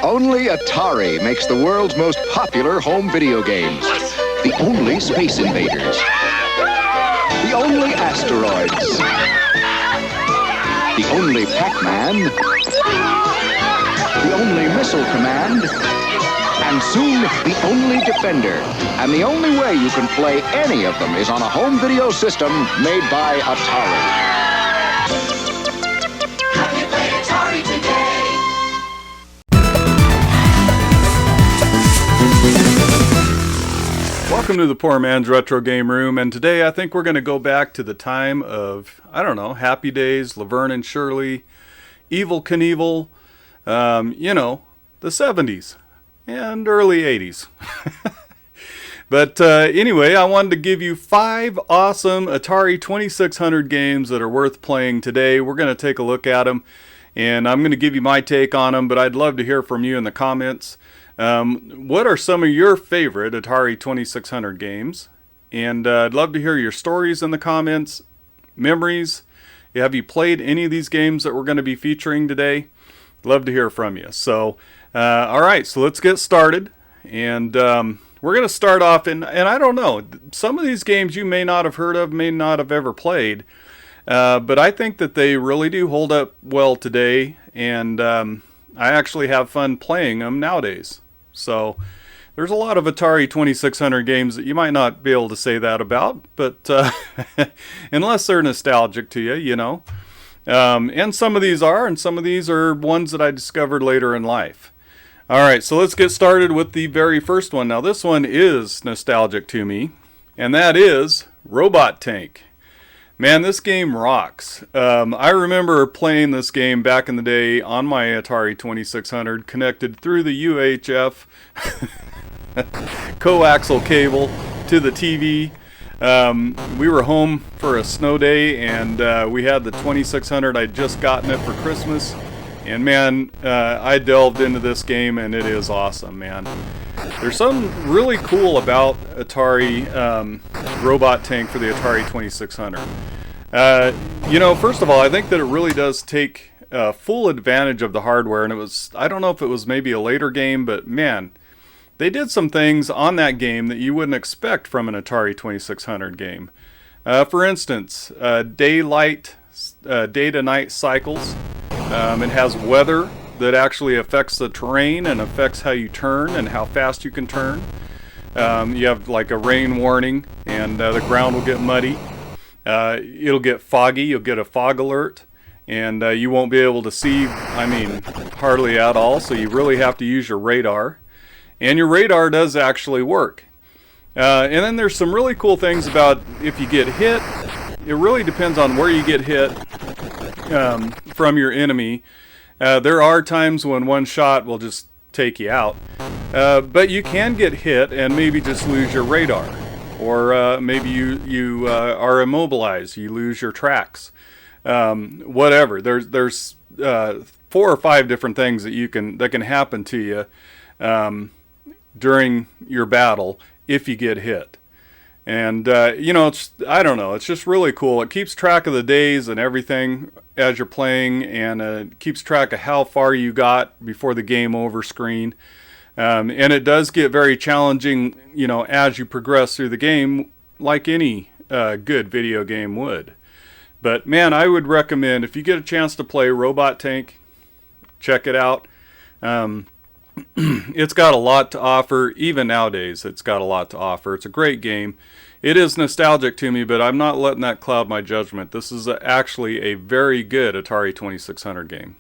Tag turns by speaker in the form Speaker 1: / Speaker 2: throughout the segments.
Speaker 1: Only Atari makes the world's most popular home video games. The only Space Invaders. The only Asteroids. The only Pac-Man. The only Missile Command. And soon, the only Defender. And the only way you can play any of them is on a home video system made by Atari.
Speaker 2: How you play Atari today?
Speaker 3: Welcome to the Poor Man's Retro Game Room, and today I think we're going to go back to the time of, I don't know, Happy Days, Laverne and Shirley, Evel Knievel, the 70s and early 80s. But anyway, I wanted to give you 5 awesome Atari 2600 games that are worth playing today. We're going to take a look at them, and I'm going to give you my take on them, but I'd love to hear from you in the comments. What are some of your favorite Atari 2600 games? And I'd love to hear your stories in the comments, memories. Have you played any of these games that we're going to be featuring today? Love to hear from you. So, all right, so let's get started. And we're going to start off, and I don't know, some of these games you may not have heard of, may not have ever played, but I think that they really do hold up well today, and I actually have fun playing them nowadays. So there's a lot of Atari 2600 games that you might not be able to say that about, but unless they're nostalgic to you, you know. And some of these are, and some of these are ones that I discovered later in life. All right, so let's get started with the very first one. Now this one is nostalgic to me, and that is Robot Tank. Man, this game rocks. I remember playing this game back in the day on my Atari 2600, connected through the UHF coaxial cable to the TV. We were home for a snow day, and we had the 2600. I'd just gotten it for Christmas. And man, I delved into this game, and it is awesome, man. There's something really cool about Atari Robot Tank for the Atari 2600. First of all, I think that it really does take full advantage of the hardware, and it was, I don't know if it was maybe a later game, but man, they did some things on that game that you wouldn't expect from an Atari 2600 game. For instance, day to night cycles. It has weather that actually affects the terrain and affects how you turn and how fast you can turn. You have like a rain warning, and the ground will get muddy. It'll get foggy. You'll get a fog alert, and you won't be able to see, hardly at all. So you really have to use your radar, and your radar does actually work. And then there's some really cool things about if you get hit. It really depends on where you get hit from your enemy. There are times when one shot will just take you out, but you can get hit and maybe just lose your radar, or maybe you are immobilized, you lose your tracks, whatever. There's 4 or 5 different things that can happen to you during your battle if you get hit. And, it's just really cool. It keeps track of the days and everything as you're playing, and it keeps track of how far you got before the game over screen. And it does get very challenging, as you progress through the game, like any good video game would. But, man, I would recommend, if you get a chance to play Robot Tank, check it out. It's got a lot to offer. Even nowadays, it's got a lot to offer. It's a great game. It is nostalgic to me, but I'm not letting that cloud my judgment. This is actually a very good Atari 2600 game.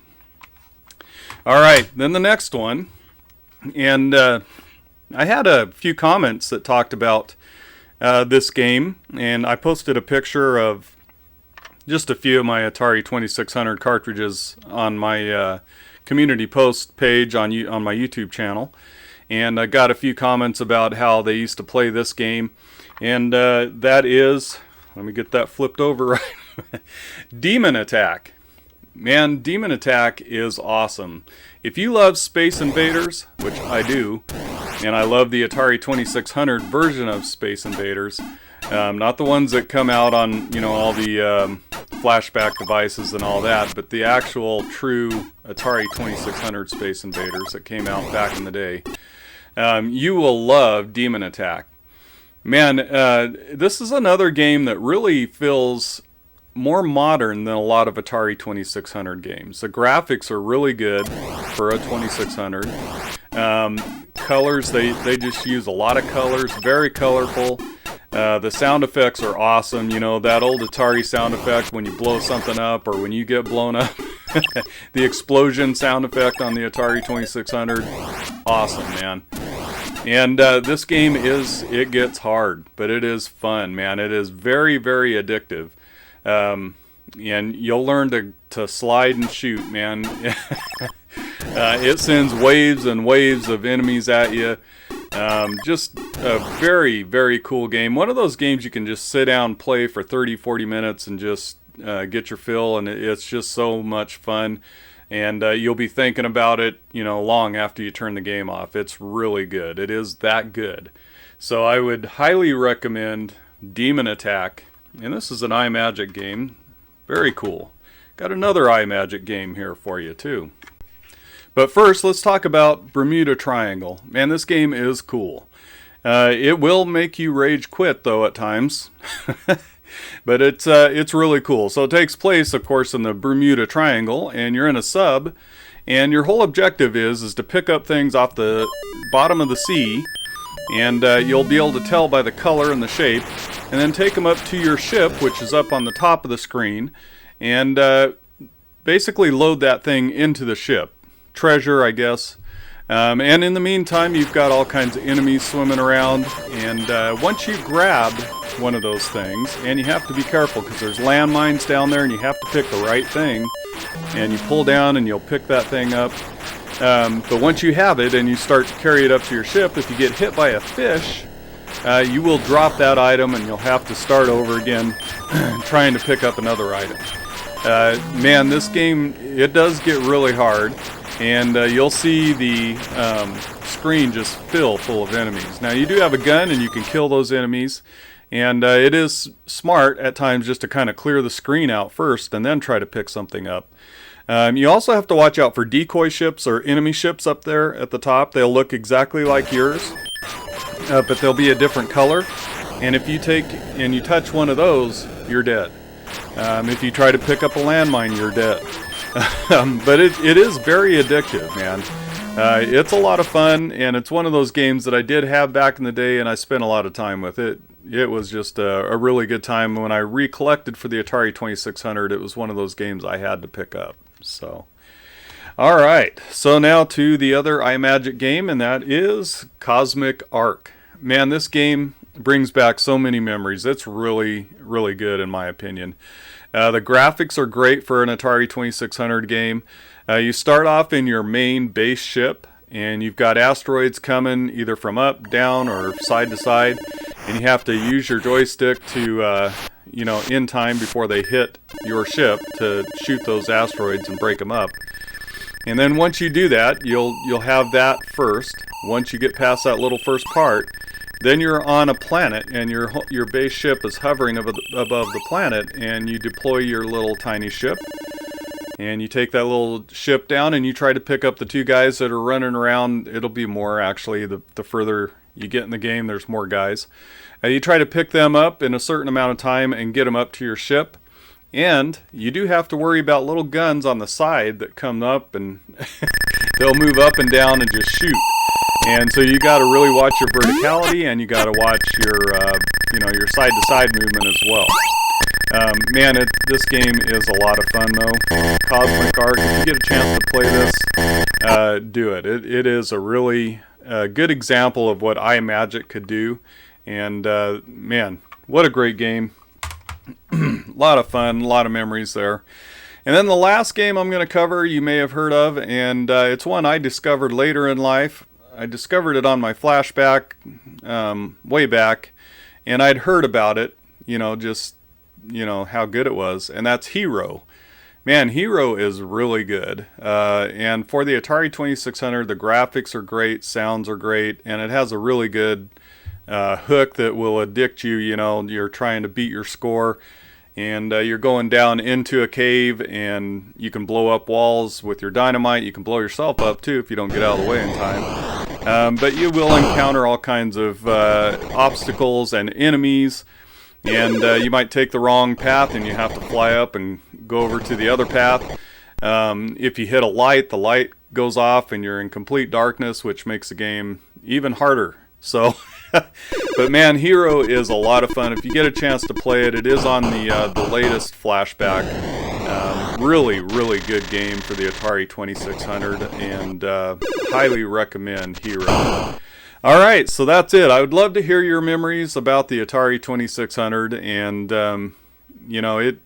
Speaker 3: All right, then the next one. And I had a few comments that talked about this game, and I posted a picture of just a few of my Atari 2600 cartridges on my community post page on my YouTube channel, and I got a few comments about how they used to play this game, and that is, let me get that flipped over right, Demon Attack. Man, Demon Attack is awesome. If you love Space Invaders, which I do, and I love the Atari 2600 version of Space Invaders, not the ones that come out on all the flashback devices and all that, but the actual true Atari 2600 Space Invaders that came out back in the day. You will love Demon Attack. Man, this is another game that really feels more modern than a lot of Atari 2600 games. The graphics are really good for a 2600. Colors, they just use a lot of colors, very colorful. The sound effects are awesome. You know, that old Atari sound effect when you blow something up or when you get blown up. The explosion sound effect on the Atari 2600. Awesome, man. And this game it gets hard, but it is fun, man. It is very, very addictive. And you'll learn to slide and shoot, man. It sends waves and waves of enemies at you. Just a very, very cool game. One of those games you can just sit down and play for 30, 40 minutes and just get your fill, and it's just so much fun. And you'll be thinking about it, you know, long after you turn the game off. It's really good. It is that good. So I would highly recommend Demon Attack. And this is an iMagic game. Very cool. Got another iMagic game here for you, too. But first, let's talk about Bermuda Triangle. Man, this game is cool. It will make you rage quit, though, at times. But it's really cool. So it takes place, of course, in the Bermuda Triangle, and you're in a sub, and your whole objective is to pick up things off the bottom of the sea, and you'll be able to tell by the color and the shape, and then take them up to your ship, which is up on the top of the screen, and basically load that thing into the ship. Treasure, I guess. And in the meantime, you've got all kinds of enemies swimming around, and once you grab one of those things, and you have to be careful because there's landmines down there and you have to pick the right thing, and you pull down and you'll pick that thing up. But once you have it and you start to carry it up to your ship, if you get hit by a fish, you will drop that item and you'll have to start over again trying to pick up another item. Man, this game, it does get really hard. And you'll see the screen just fill full of enemies. Now, you do have a gun, and you can kill those enemies. And it is smart at times just to kind of clear the screen out first and then try to pick something up. You also have to watch out for decoy ships or enemy ships up there at the top. They'll look exactly like yours, but they'll be a different color. And if you take and you touch one of those, you're dead. If you try to pick up a landmine, you're dead. But it is very addictive, man. It's a lot of fun, and it's one of those games that I did have back in the day, and I spent a lot of time with it. It was just a really good time. When I recollected for the Atari 2600, it was one of those games I had to pick up. So, all right. So now to the other iMagic game, and that is Cosmic Ark. Man, this game brings back so many memories. It's really, really good in my opinion. The graphics are great for an Atari 2600 game. You start off in your main base ship, and you've got asteroids coming either from up, down, or side to side, and you have to use your joystick to, in time before they hit your ship to shoot those asteroids and break them up. And then once you do that, you'll have that first. Once you get past that little first part, then you're on a planet, and your base ship is hovering above the planet, and you deploy your little tiny ship, and you take that little ship down, and you try to pick up the two guys that are running around. It'll be more, actually. The further you get in the game, there's more guys. You try to pick them up in a certain amount of time and get them up to your ship, and you do have to worry about little guns on the side that come up, and they'll move up and down and just shoot. And so you got to really watch your verticality, and you got to watch your side-to-side movement as well. Man, this game is a lot of fun, though. Cosmic Ark, if you get a chance to play this, do it. It is a really good example of what iMagic could do. And, man, what a great game. A lot of fun, a lot of memories there. And then the last game I'm going to cover you may have heard of, and it's one I discovered later in life. I discovered it on my flashback way back, and I'd heard about it, how good it was, and that's Hero. Man, Hero is really good, and for the Atari 2600, the graphics are great, sounds are great, and it has a really good hook that will addict you. You're trying to beat your score, and you're going down into a cave, and you can blow up walls with your dynamite. You can blow yourself up too if you don't get out of the way in time. But you will encounter all kinds of obstacles and enemies, and you might take the wrong path and you have to fly up and go over to the other path. If you hit a light, the light goes off and you're in complete darkness, which makes the game even harder. So, but man, Hero is a lot of fun. If you get a chance to play it, it is on the latest flashback. Really, really good game for the Atari 2600, and highly recommend Hero. All right, so that's it. I would love to hear your memories about the Atari 2600, and you know, it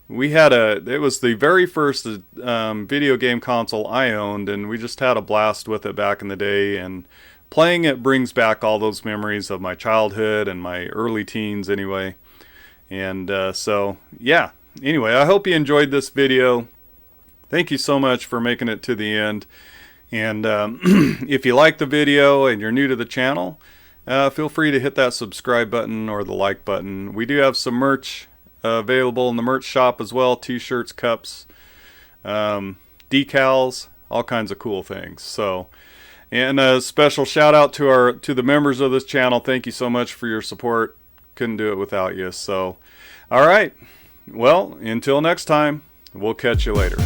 Speaker 3: was the very first video game console I owned, and we just had a blast with it back in the day, and playing it brings back all those memories of my childhood and my early teens anyway. And so, yeah. Anyway, I hope you enjoyed this video. Thank you so much for making it to the end. And if you like the video and you're new to the channel, feel free to hit that subscribe button or the like button. We do have some merch available in the merch shop as well. T-shirts, cups, decals, all kinds of cool things. So, and a special shout out to the members of this channel. Thank you so much for your support. Couldn't do it without you. So, all right. Well, until next time, we'll catch you later.